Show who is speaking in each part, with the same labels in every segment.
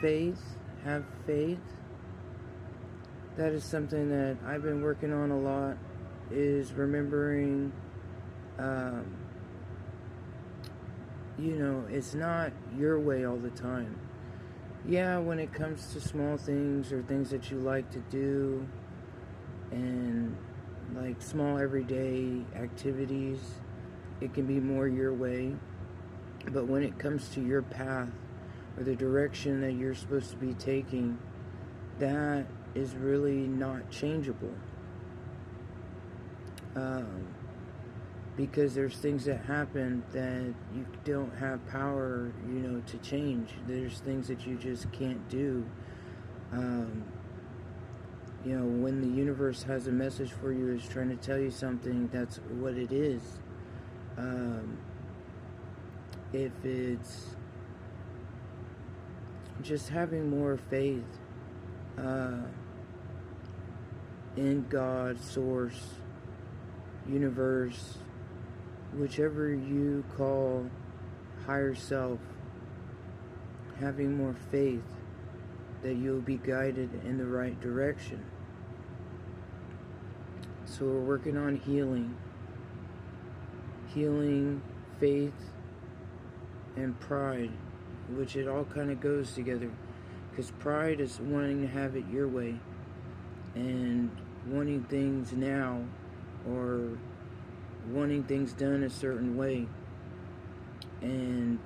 Speaker 1: faith, have faith. That is something that I've been working on a lot, is remembering, it's not your way all the time. Yeah, when it comes to small things or things that you like to do and like small everyday activities, it can be more your way. But when it comes to your path or the direction that you're supposed to be taking, that is really not changeable. Because there's things that happen that you don't have power, to change. There's things that you just can't do. When the universe has a message for you, is trying to tell you something, that's what it is. If it's just having more faith in God, source, universe, whichever you call higher self, having more faith that you'll be guided in the right direction. So we're working on healing, faith, and pride, which it all kind of goes together, because pride is wanting to have it your way and wanting things now, or wanting things done a certain way, and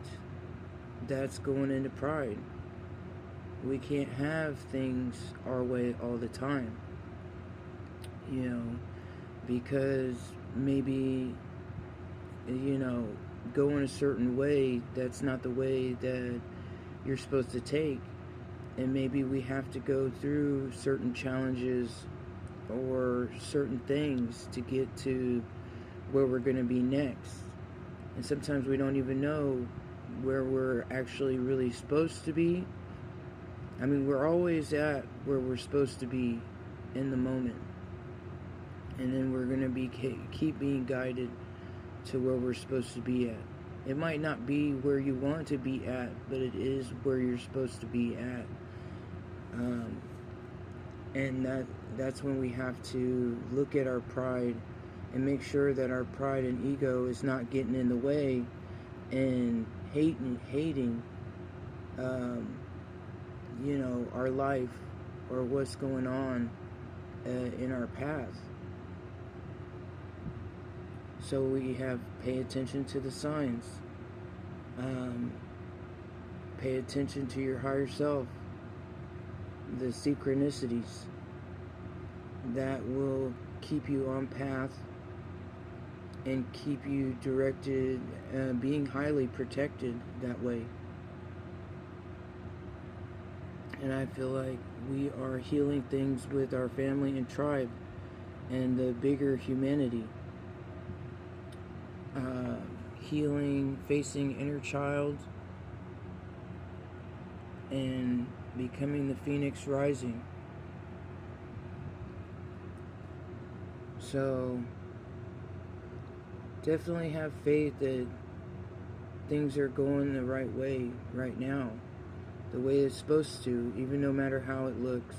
Speaker 1: that's going into pride. We can't have things our way all the time, because maybe going a certain way, that's not the way that you're supposed to take, and maybe we have to go through certain challenges or certain things to get to where we're going to be next. And sometimes we don't even know where we're actually really supposed to be. I mean, we're always at where we're supposed to be in the moment, and then we're going to keep being guided to where we're supposed to be at. It might not be where you want to be at, but it is where you're supposed to be at. And that's when we have to look at our pride and make sure that our pride and ego is not getting in the way and hating our life or what's going on in our path. So we have pay attention to the signs. Pay attention to your higher self, the synchronicities that will keep you on path and keep you directed, being highly protected that way. And I feel like we are healing things with our family and tribe and the bigger humanity. Healing, facing inner child, and becoming the phoenix rising. So definitely have faith that things are going the right way right now, the way it's supposed to, even no matter how it looks.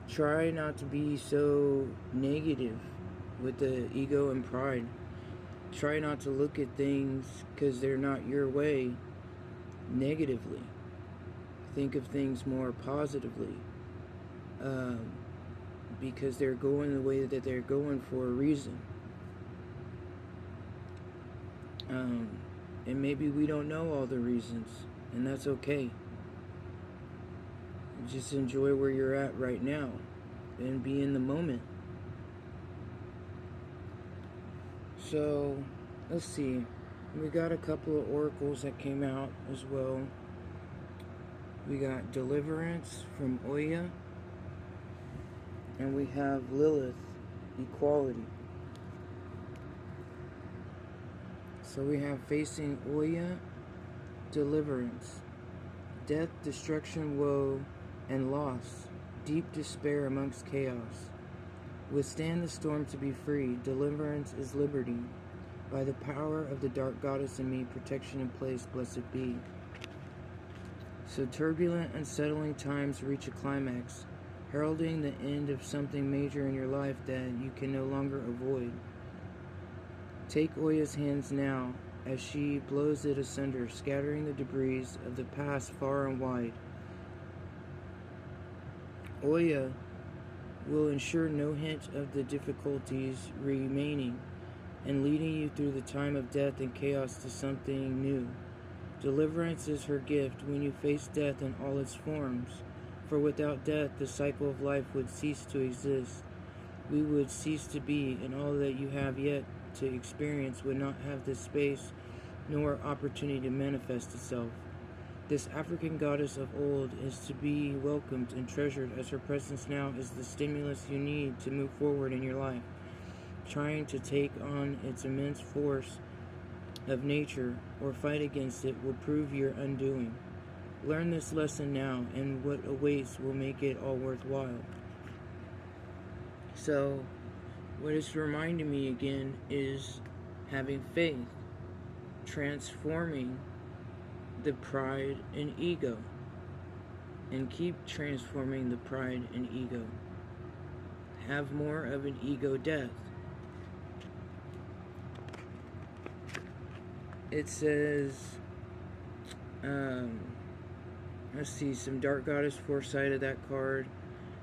Speaker 1: Try not to be so negative with the ego and pride. Try not to look at things because they're not your way negatively. Think of things more positively, because they're going the way that they're going for a reason. And maybe we don't know all the reasons, and that's okay. Just enjoy where you're at right now and be in the moment. So, let's see. We got a couple of oracles that came out as well. We got Deliverance from Oya, and we have Lilith, Equality. So we have facing Oya, Deliverance, death, destruction, woe, and loss, deep despair amongst chaos. Withstand the storm to be free. Deliverance is liberty. By the power of the dark goddess in me, protection in place, blessed be. So turbulent, unsettling times reach a climax, heralding the end of something major in your life that you can no longer avoid. Take Oya's hands now as she blows it asunder, scattering the debris of the past far and wide. Oya will ensure no hint of the difficulties remaining, and leading you through the time of death and chaos to something new. Deliverance is her gift when you face death in all its forms, for without death the cycle of life would cease to exist. We would cease to be, and all that you have yet to experience would not have the space nor opportunity to manifest itself. This African goddess of old is to be welcomed and treasured, as her presence now is the stimulus you need to move forward in your life. Trying to take on its immense force of nature or fight against it will prove your undoing. Learn this lesson now, and what awaits will make it all worthwhile. So, what it's reminding me again is having faith, transforming the pride and ego, and keep transforming the pride and ego. Have more of an ego death. It says, let's see, some dark goddess foresight of that card.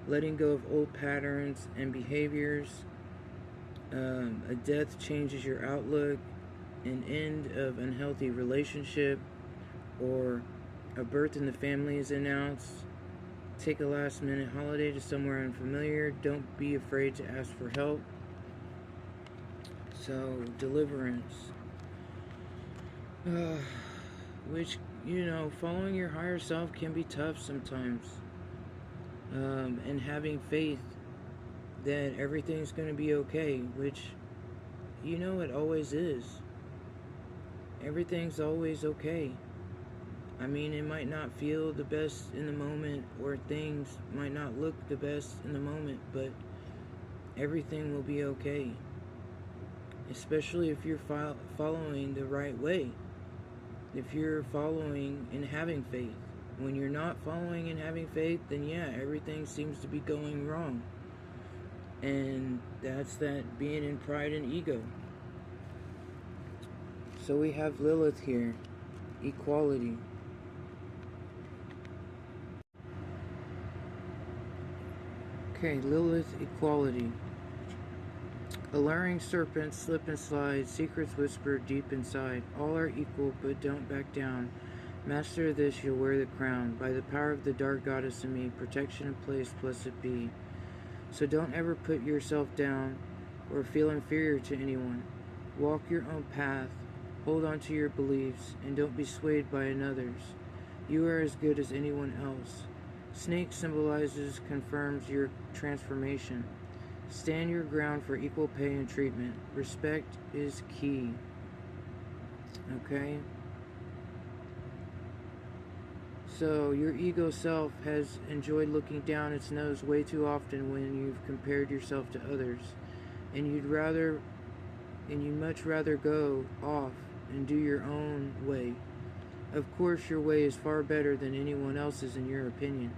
Speaker 1: Letting go of old patterns and behaviors. A death changes your outlook. An end of unhealthy relationship, or a birth in the family is announced. Take a last minute holiday to somewhere unfamiliar. Don't be afraid to ask for help. So, deliverance. Which, following your higher self can be tough sometimes. And having faith that everything's going to be okay, which, it always is. Everything's always okay. I mean, it might not feel the best in the moment, or things might not look the best in the moment, but everything will be okay. Especially if you're following the right way. If you're following and having faith. When you're not following and having faith, then yeah, everything seems to be going wrong. And that's that being in pride and ego. So we have Lilith here. Equality. Okay, Lilith, equality. Alluring serpents slip and slide, secrets whisper deep inside. All are equal, but don't back down. Master of this, you'll wear the crown. By the power of the dark goddess in me, protection in place, blessed be. So don't ever put yourself down or feel inferior to anyone. Walk your own path, hold on to your beliefs, and don't be swayed by another's. You are as good as anyone else. Snake symbolizes, confirms your transformation. Stand your ground for equal pay and treatment. Respect is key. Okay? So, your ego self has enjoyed looking down its nose way too often when you've compared yourself to others. And you'd much rather go off and do your own way. Of course, your way is far better than anyone else's in your opinion.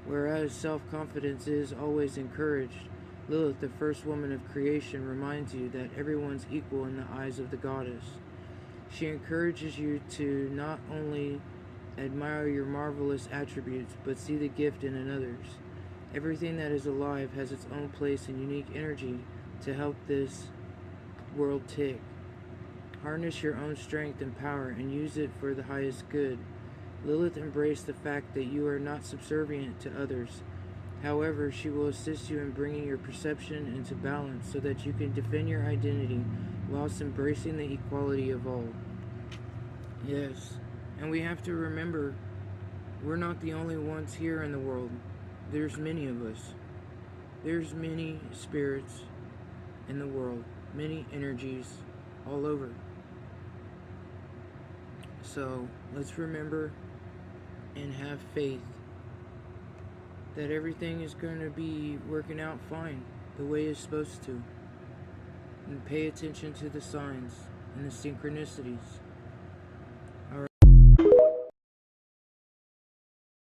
Speaker 1: Whereas self-confidence is always encouraged, Lilith, the first woman of creation, reminds you that everyone's equal in the eyes of the goddess. She encourages you to not only admire your marvelous attributes, but see the gift in others. Everything that is alive has its own place and unique energy to help this world tick. Harness your own strength and power and use it for the highest good. Lilith embraced the fact that you are not subservient to others. However, she will assist you in bringing your perception into balance so that you can defend your identity whilst embracing the equality of all. Yes, and we have to remember, we're not the only ones here in the world. There's many of us. There's many spirits in the world, many energies all over. So let's remember and have faith that everything is going to be working out fine, the way it's supposed to. And pay attention to the signs. and the synchronicities.